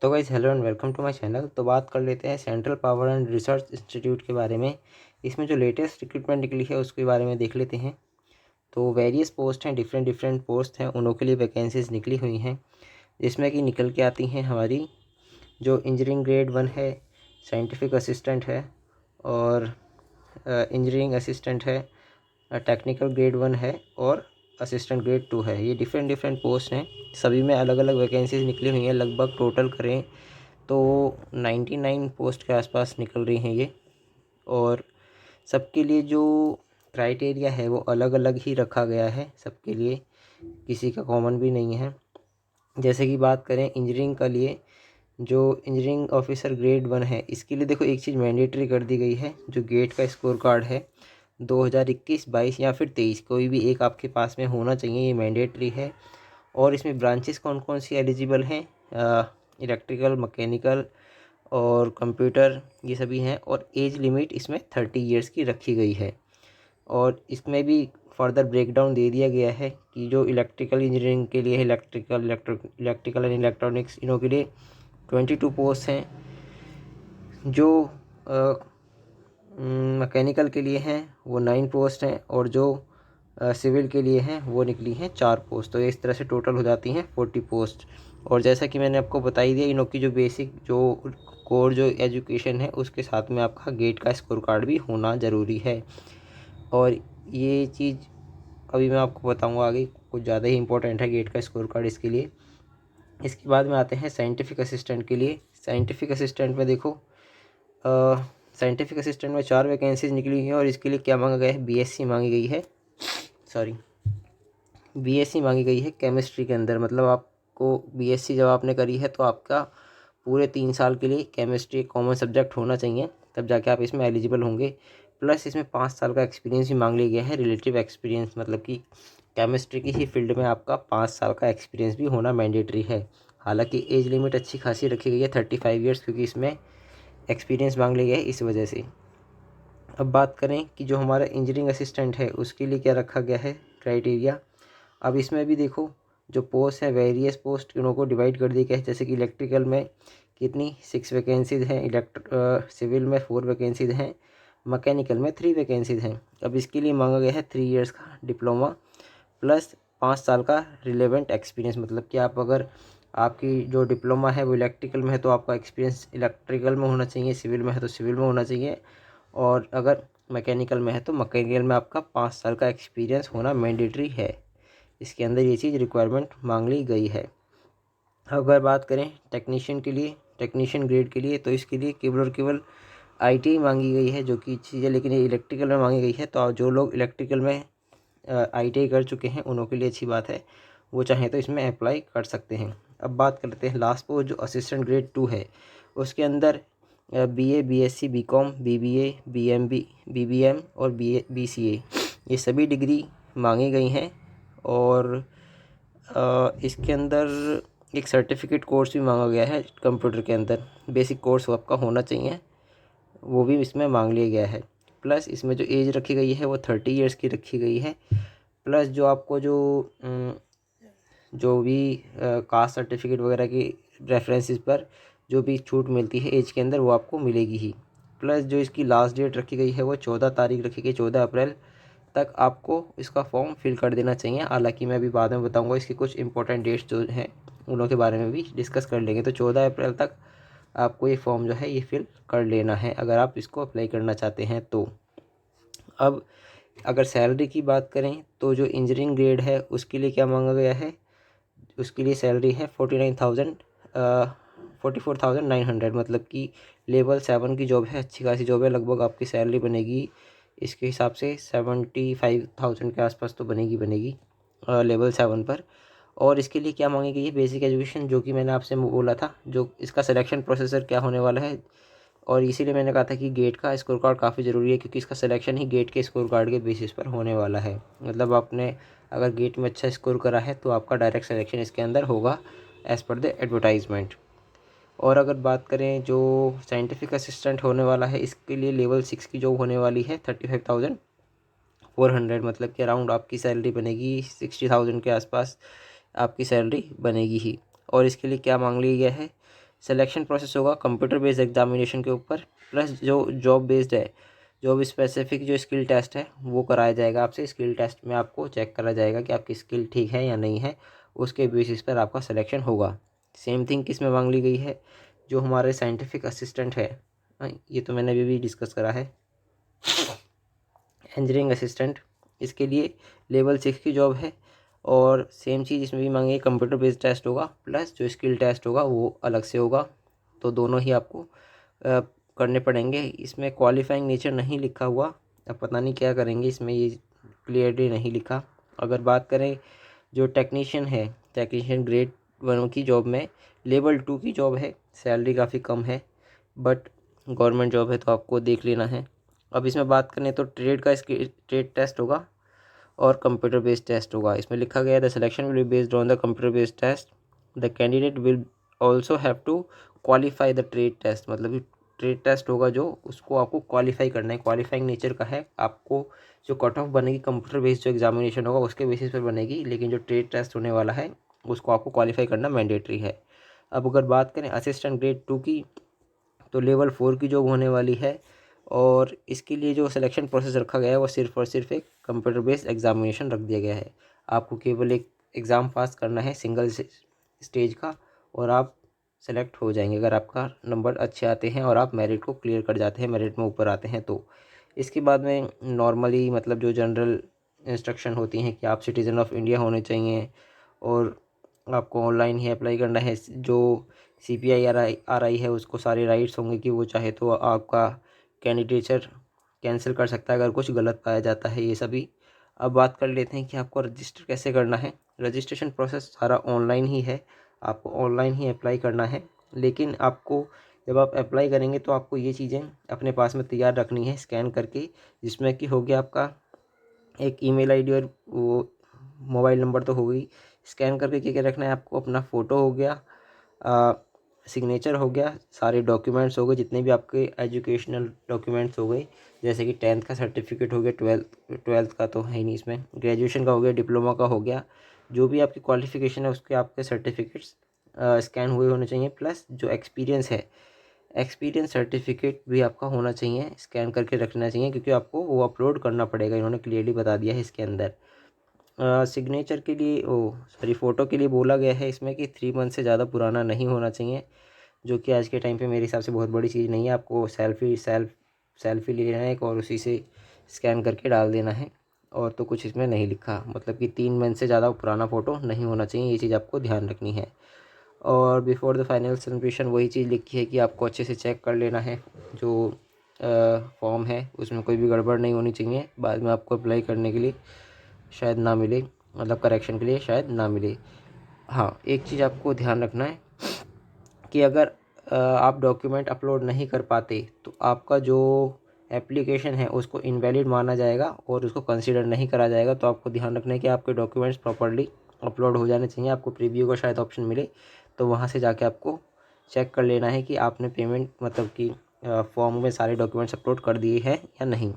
तो guys hello and welcome to my channel. तो बात कर लेते हैं central power and research institute के बारे में। इसमें जो लेटेस्ट रिक्रूटमेंट निकली है उसके बारे में देख लेते हैं। तो वेरियस पोस्ट हैं, डिफरेंट डिफरेंट पोस्ट हैं, उनों के लिए वैकेंसीज निकली हुई हैं, जिसमें कि निकल के आती हैं हमारी जो इंजीनियरिंग ग्रेड 1 है, साइंटिफिक असिस्टेंट है, और इंजीनियरिंग असिस्टेंट है, टेक्निकल ग्रेड 1 है, और असिस्टेंट ग्रेड 2 है। ये डिफरेंट डिफरेंट पोस्ट हैं, सभी में अलग अलग वैकेंसीज निकली हुई हैं। लगभग टोटल करें तो 99 पोस्ट के आसपास निकल रही हैं ये। और सबके लिए जो क्राइटेरिया है वो अलग अलग ही रखा गया है सबके लिए, किसी का कॉमन भी नहीं है। जैसे कि बात करें इंजीनियरिंग का लिए, जो इंजीनियरिंग ऑफिसर ग्रेड 1 है, इसके लिए देखो एक चीज़ मैंडेटरी कर दी गई है। जो गेट का स्कोर कार्ड है 2021, 22 या फिर 23, कोई भी एक आपके पास में होना चाहिए, ये मैंडेटरी है। और इसमें ब्रांचेस कौन कौन सी एलिजिबल हैं, इलेक्ट्रिकल, मैकेनिकल और कंप्यूटर, ये सभी हैं। और एज लिमिट इसमें 30 इयर्स की रखी गई है। और इसमें भी फर्दर ब्रेकडाउन दे दिया गया है कि जो इलेक्ट्रिकल इंजीनियरिंग के लिए इलेक्ट्रिकल एंड इलेक्ट्रॉनिक्स, इनों के लिए 22 पोस्ट हैं। जो मैकेनिकल के लिए हैं वो 9 पोस्ट हैं, और जो सिविल के लिए हैं वो निकली हैं 4 पोस्ट। तो इस तरह से टोटल हो जाती हैं 40 पोस्ट। और जैसा कि मैंने आपको बता ही दिया, इनों की जो बेसिक जो कोर जो एजुकेशन है उसके साथ में आपका गेट का स्कोर कार्ड भी होना ज़रूरी है। और ये चीज़ अभी मैं आपको बताऊंगा आगे, कुछ ज़्यादा ही इंपॉर्टेंट है गेट का स्कोर कार्ड इसके लिए। इसके बाद में आते हैं साइंटिफिक असिस्टेंट के लिए। साइंटिफिक असिस्टेंट में देखो, साइंटिफिक असिस्टेंट में 4 वैकेंसीज निकली हैं, और इसके लिए क्या मांगा गया है, बीएससी मांगी गई है। सॉरी, बीएससी मांगी गई है केमिस्ट्री के अंदर। मतलब आपको बीएससी जब आपने करी है तो आपका पूरे 3 साल के लिए केमिस्ट्री कॉमन सब्जेक्ट होना चाहिए, तब जाके आप इसमें एलिजिबल होंगे। प्लस इसमें 5 साल का एक्सपीरियंस भी मांग लिया गया है, रिलेटिव एक्सपीरियंस, मतलब कि केमिस्ट्री की ही फील्ड में आपका 5 साल का एक्सपीरियंस भी होना मैंडेटरी है। हालांकि एज लिमिट अच्छी खासी रखी गई है 35 ईयर्स, क्योंकि इसमें एक्सपीरियंस मांग लिया गया है इस वजह से। अब बात करें कि जो हमारा इंजीनियरिंग असिस्टेंट है उसके लिए क्या रखा गया है क्राइटेरिया। अब इसमें भी देखो, जो पोस्ट है वेरियस पोस्ट इनों को डिवाइड कर दिया गया है। जैसे कि इलेक्ट्रिकल में कितनी 6 वैकेंसीज हैं, सिविल में 4 वैकेंसीज हैं, मैकेनिकल में 3 वैकेंसीज हैं। अब इसके लिए मांगा गया है 3 इयर्स का डिप्लोमा प्लस 5 साल का रिलेवेंट एक्सपीरियंस। मतलब कि आप अगर आपकी जो डिप्लोमा है वो इलेक्ट्रिकल में है तो आपका एक्सपीरियंस इलेक्ट्रिकल में होना चाहिए, सिविल में है तो सिविल में होना चाहिए, और अगर मैकेनिकल में है तो मैकेनिकल में आपका 5 साल का एक्सपीरियंस होना मैंडेटरी है। इसके अंदर ये चीज़ रिक्वायरमेंट मांग ली गई है। अगर बात करें टेक्नीशियन के लिए, टेक्नीशियन ग्रेड के लिए, तो इसके लिए केवल और केवल आईटीआई मांगी गई है, जो कि चीज़ है, लेकिन ये इलेक्ट्रिकल में मांगी गई है। तो जो लोग इलेक्ट्रिकल में आईटीआई कर चुके हैं उनों के लिए अच्छी बात है, वो चाहें तो इसमें अप्लाई कर सकते हैं। अब बात करते हैं लास्ट पोस्ट जो असिस्टेंट ग्रेड 2 है, उसके अंदर BA, BSc, BCom, BBA, BMB, BBM और बीसीए, ये सभी डिग्री मांगी गई हैं। और इसके अंदर एक सर्टिफिकेट कोर्स भी मांगा गया है कंप्यूटर के अंदर, बेसिक कोर्स आपका होना चाहिए, वो भी इसमें मांग लिया गया है। प्लस इसमें जो एज रखी गई है वो 30 इयर्स की रखी गई है। प्लस जो आपको जो भी कास्ट सर्टिफिकेट वगैरह की रेफरेंसेस पर जो भी छूट मिलती है एज के अंदर वो आपको मिलेगी ही। प्लस जो इसकी लास्ट डेट रखी गई है वो 14 तारीख रखी गई, 14 अप्रैल तक आपको इसका फॉर्म फिल कर देना चाहिए। हालांकि मैं अभी बाद में बताऊंगा इसकी कुछ इंपॉर्टेंट डेट्स जो हैं उनों के बारे में भी डिस्कस कर लेंगे। तो 14 अप्रैल तक आपको ये फॉर्म जो है ये फिल कर लेना है अगर आप इसको अप्लाई करना चाहते हैं तो। अब अगर सैलरी की बात करें तो जो इंजीनियरिंग ग्रेड है उसके लिए क्या मांगा गया है, उसके लिए सैलरी है 44,900। मतलब कि लेवल 7 की जॉब है, अच्छी खासी जॉब है। लगभग आपकी सैलरी बनेगी इसके हिसाब से 75,000 के आसपास तो बनेगी लेवल 7 पर। और इसके लिए क्या मांगी गई है, बेसिक एजुकेशन, जो कि मैंने आपसे बोला था जो इसका सिलेक्शन प्रोसेसर क्या होने वाला है। और इसीलिए मैंने कहा था कि गेट का स्कोर कार्ड काफ़ी ज़रूरी है, क्योंकि इसका सिलेक्शन ही गेट के स्कोर कार्ड के बेसिस पर होने वाला है। मतलब आपने अगर गेट में अच्छा स्कोर करा है तो आपका डायरेक्ट सिलेक्शन इसके अंदर होगा एज़ पर द एडवर्टाइजमेंट। और अगर बात करें जो साइंटिफिक असिस्टेंट होने वाला है, इसके लिए लेवल 6 की जॉब होने वाली है 35,400। मतलब कि अराउंड आपकी सैलरी बनेगी 60,000 के आसपास आपकी सैलरी बनेगी ही। और इसके लिए क्या मांग लिया गया है, सिलेक्शन प्रोसेस होगा कंप्यूटर बेस्ड एग्जामिनेशन के ऊपर, प्लस जो जॉब बेस्ड है, जॉब स्पेसिफिक जो स्किल टेस्ट है वो कराया जाएगा आपसे। स्किल टेस्ट में आपको चेक करा जाएगा कि आपकी स्किल ठीक है या नहीं है, उसके बेसिस पर आपका सिलेक्शन होगा। सेम थिंग किस में मांग ली गई है, जो हमारे साइंटिफिक असिस्टेंट है, ये तो मैंने अभी भी डिस्कस करा है, इंजीनियरिंग असिस्टेंट, इसके लिए लेवल 6 की जॉब है। और सेम चीज़ इसमें भी मांगे, कंप्यूटर बेस्ड टेस्ट होगा, प्लस जो स्किल टेस्ट होगा वो अलग से होगा। तो दोनों ही आपको करने पड़ेंगे। इसमें क्वालिफाइंग नेचर नहीं लिखा हुआ, अब पता नहीं क्या करेंगे इसमें, ये क्लियरली नहीं लिखा। अगर बात करें जो टेक्नीशियन है, टेक्नीशियन ग्रेड 1 की जॉब में लेवल 2 की जॉब है, सैलरी काफ़ी कम है, बट गवर्नमेंट जॉब है तो आपको देख लेना है। अब इसमें बात करें तो ट्रेड टेस्ट होगा और कंप्यूटर बेस्ड टेस्ट होगा। इसमें लिखा गया है the selection will be based on the computer based test, the candidate will also have to qualify the trade test, मतलब कि ट्रेड टेस्ट होगा जो उसको आपको क्वालिफाई करना है, क्वालिफाइंग नेचर का है। आपको जो कट ऑफ बनेगी कंप्यूटर बेस्ड जो एग्जामिनेशन होगा उसके बेसिस पर बनेगी, लेकिन जो ट्रेड टेस्ट होने वाला है उसको आपको क्वालिफाई करना मैंडेटरी है। अब अगर बात करें असिस्टेंट ग्रेड 2 की, तो लेवल 4 की जॉब होने वाली है, और इसके लिए जो सिलेक्शन प्रोसेस रखा गया है वो सिर्फ और सिर्फ एक कंप्यूटर बेस्ड एग्जामिनेशन रख दिया गया है। आपको केवल एक एग्ज़ाम पास करना है सिंगल स्टेज का, और आप सेलेक्ट हो जाएंगे अगर आपका नंबर अच्छे आते हैं और आप मेरिट को क्लियर कर जाते हैं, मेरिट में ऊपर आते हैं तो। इसके बाद में नॉर्मली मतलब जो जनरल इंस्ट्रक्शन होती हैं कि आप सिटीज़न ऑफ इंडिया होने चाहिए, और आपको ऑनलाइन ही अप्लाई करना है। जो CPI RI है उसको सारे राइट्स होंगे कि वो चाहे तो आपका कैंडिडेचर कैंसिल कर सकता है अगर कुछ गलत पाया जाता है, ये सभी। अब बात कर लेते हैं कि आपको रजिस्टर कैसे करना है। रजिस्ट्रेशन प्रोसेस सारा ऑनलाइन ही है, आपको ऑनलाइन ही अप्लाई करना है, लेकिन आपको जब आप अप्लाई करेंगे तो आपको ये चीज़ें अपने पास में तैयार रखनी है स्कैन करके, जिसमें कि हो गया आपका एक ईमेल आईडी और वो मोबाइल नंबर तो हो गई। स्कैन करके क्या क्या रखना है आपको, अपना फ़ोटो हो गया, सिग्नेचर हो गया, सारे डॉक्यूमेंट्स हो गए जितने भी आपके एजुकेशनल डॉक्यूमेंट्स हो गए, जैसे कि 10th का सर्टिफिकेट हो गया, ट्वेल्थ का तो है ही नहीं इसमें, ग्रेजुएशन का हो गया, डिप्लोमा का हो गया, जो भी आपकी क्वालिफ़िकेशन है उसके आपके सर्टिफिकेट्स स्कैन हुए होने चाहिए। प्लस जो एक्सपीरियंस है, एक्सपीरियंस सर्टिफिकेट भी आपका होना चाहिए, स्कैन करके रखना चाहिए, क्योंकि आपको वो अपलोड करना पड़ेगा, इन्होंने क्लियरली बता दिया है इसके अंदर। सिग्नेचर के लिए फ़ोटो के लिए बोला गया है इसमें कि 3 मंथ से ज़्यादा पुराना नहीं होना चाहिए, जो कि आज के टाइम पे मेरे हिसाब से बहुत बड़ी चीज़ नहीं है। आपको सेल्फी ले लेना है एक और उसी से स्कैन करके डाल देना है, और तो कुछ इसमें नहीं लिखा, मतलब कि 3 मंथ से ज़्यादा पुराना फ़ोटो नहीं होना चाहिए, ये चीज़ आपको ध्यान रखनी है। और बिफोर द फाइनल सबमिशन वही चीज़ लिखी है कि आपको अच्छे से चेक कर लेना है जो फॉर्म है, उसमें कोई भी गड़बड़ नहीं होनी चाहिए, बाद में आपको अप्लाई करने के लिए शायद ना मिले, मतलब करेक्शन के लिए शायद ना मिले। हाँ, एक चीज़ आपको ध्यान रखना है कि अगर आप डॉक्यूमेंट अपलोड नहीं कर पाते तो आपका जो एप्लीकेशन है उसको इनवैलिड माना जाएगा और उसको कंसीडर नहीं करा जाएगा। तो आपको ध्यान रखना है कि आपके डॉक्यूमेंट्स प्रॉपर्ली अपलोड हो जाने चाहिए। आपको प्रीव्यू का शायद ऑप्शन मिले, तो वहाँ से जाके आपको चेक कर लेना है कि आपने पेमेंट मतलब कि फॉर्म में सारे डॉक्यूमेंट्स अपलोड कर दिए हैं या नहीं।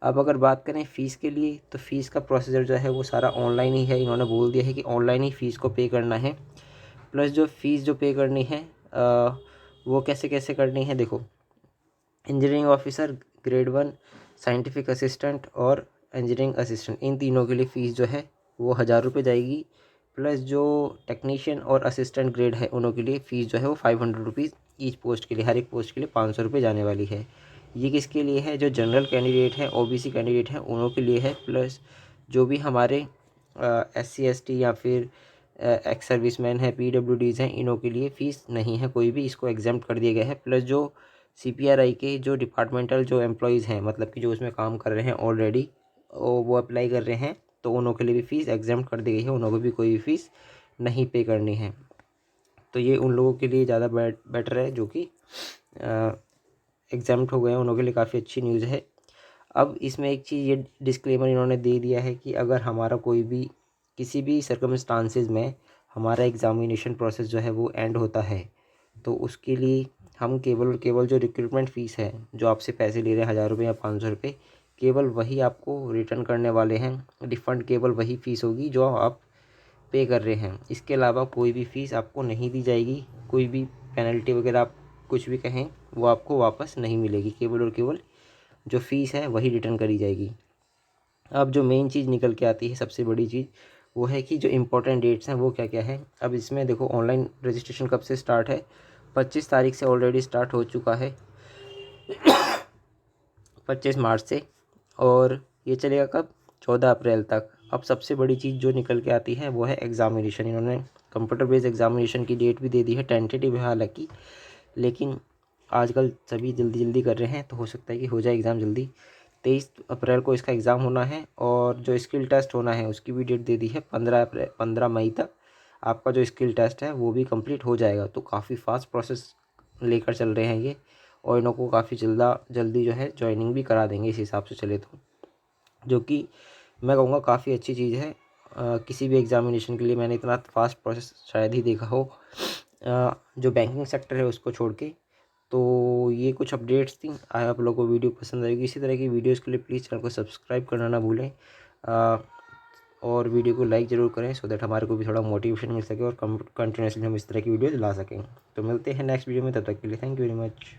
अब अगर बात करें फ़ीस के लिए, तो फ़ीस का प्रोसीजर जो है वो सारा ऑनलाइन ही है, इन्होंने बोल दिया है कि ऑनलाइन ही फ़ीस को पे करना है। प्लस जो फ़ीस जो पे करनी है वो कैसे कैसे करनी है, देखो, engineering officer grade 1, scientific assistant और इंजीनियरिंग असिस्टेंट, इन तीनों के लिए फ़ीस जो है वो 1000 रुपये जाएगी। प्लस जो टेक्नीशियन और असिस्टेंट ग्रेड है उनों के लिए फ़ीस जो है वो 500 रुपीज़ ईच पोस्ट के लिए, हर एक पोस्ट के लिए 500 रुपये जाने वाली है। ये किसके लिए है, जो जनरल कैंडिडेट है, OBC कैंडिडेट है, उनों के लिए है। प्लस जो भी हमारे SC ST या फिर एक्स सर्विसमैन है, PWDs हैं, इनों के लिए फ़ीस नहीं है कोई भी, इसको एग्जाम्प्ट कर दिया गया है। प्लस जो CPRI के जो डिपार्टमेंटल जो एम्प्लॉयज़ हैं, मतलब कि जो उसमें काम कर रहे हैं ऑलरेडी, वो अप्लाई कर रहे हैं, तो उनों के लिए भी फ़ीस एग्जाम्प्ट कर दी गई है, उनों को भी कोई भी फ़ीस नहीं पे करनी है। तो ये उन लोगों के लिए ज़्यादा बेटर है जो कि एग्जाम्प्ट हो गए हैं, उन लोगों के लिए काफ़ी अच्छी न्यूज़ है। अब इसमें एक चीज़ ये डिस्क्लेमर इन्होंने दे दिया है कि अगर हमारा कोई भी किसी भी सर्कमस्टांसेस में हमारा एग्ज़ामिनेशन प्रोसेस जो है वो एंड होता है, तो उसके लिए हम केवल और केवल जो रिक्रूटमेंट फ़ीस है, जो आपसे पैसे ले रहे हैं 1000 रुपये या 500 रुपये, केवल वही आपको रिटर्न करने वाले हैं। रिफ़ंड केवल वही फ़ीस होगी जो आप पे कर रहे हैं, इसके अलावा कोई भी फ़ीस आपको नहीं दी जाएगी। कोई भी पेनल्टी वगैरह आप कुछ भी कहें वो आपको वापस नहीं मिलेगी, केवल और केवल जो फ़ीस है वही रिटर्न करी जाएगी। अब जो मेन चीज़ निकल के आती है, सबसे बड़ी चीज़, वो है कि जो इम्पोर्टेंट डेट्स हैं वो क्या क्या है। अब इसमें देखो ऑनलाइन रजिस्ट्रेशन कब से स्टार्ट है, 25 तारीख से ऑलरेडी स्टार्ट हो चुका है, 25 मार्च से, और ये चलेगा कब, 14 अप्रैल तक। अब सबसे बड़ी चीज़ जो निकल के आती है वो है एग्ज़ामिनेशन। इन्होंने कंप्यूटर बेस्ड एग्ज़ामिनेशन की डेट भी दे दी है, टेंटेटिव है हालांकि, लेकिन आजकल सभी जल्दी जल्दी कर रहे हैं तो हो सकता है कि हो जाए एग्ज़ाम जल्दी। 23 अप्रैल को इसका एग्ज़ाम होना है, और जो स्किल टेस्ट होना है उसकी भी डेट दे दी है, 15 मई तक आपका जो स्किल टेस्ट है वो भी कंप्लीट हो जाएगा। तो काफ़ी फास्ट प्रोसेस लेकर चल रहे हैं ये, और इन्हों को काफ़ी जल्दी जो है ज्वाइनिंग भी करा देंगे इस हिसाब से चले तो, जो कि मैं कहूँगा काफ़ी अच्छी चीज़ है। किसी भी एग्ज़ामिनेशन के लिए मैंने इतना फास्ट प्रोसेस शायद ही देखा हो, जो बैंकिंग सेक्टर है उसको छोड़ के। तो ये कुछ अपडेट्स थी। आई आप लोगों को वीडियो पसंद आएगी। इसी तरह की वीडियोज़ के लिए प्लीज़ चैनल को सब्सक्राइब करना ना भूलें, और वीडियो को लाइक ज़रूर करें, सो दैट हमारे को भी थोड़ा मोटिवेशन मिल सके और कंटिन्यूसली हम इस तरह की वीडियोज़ ला सकें। तो मिलते हैं नेक्स्ट वीडियो में, तब तक के लिए थैंक यू वेरी मच।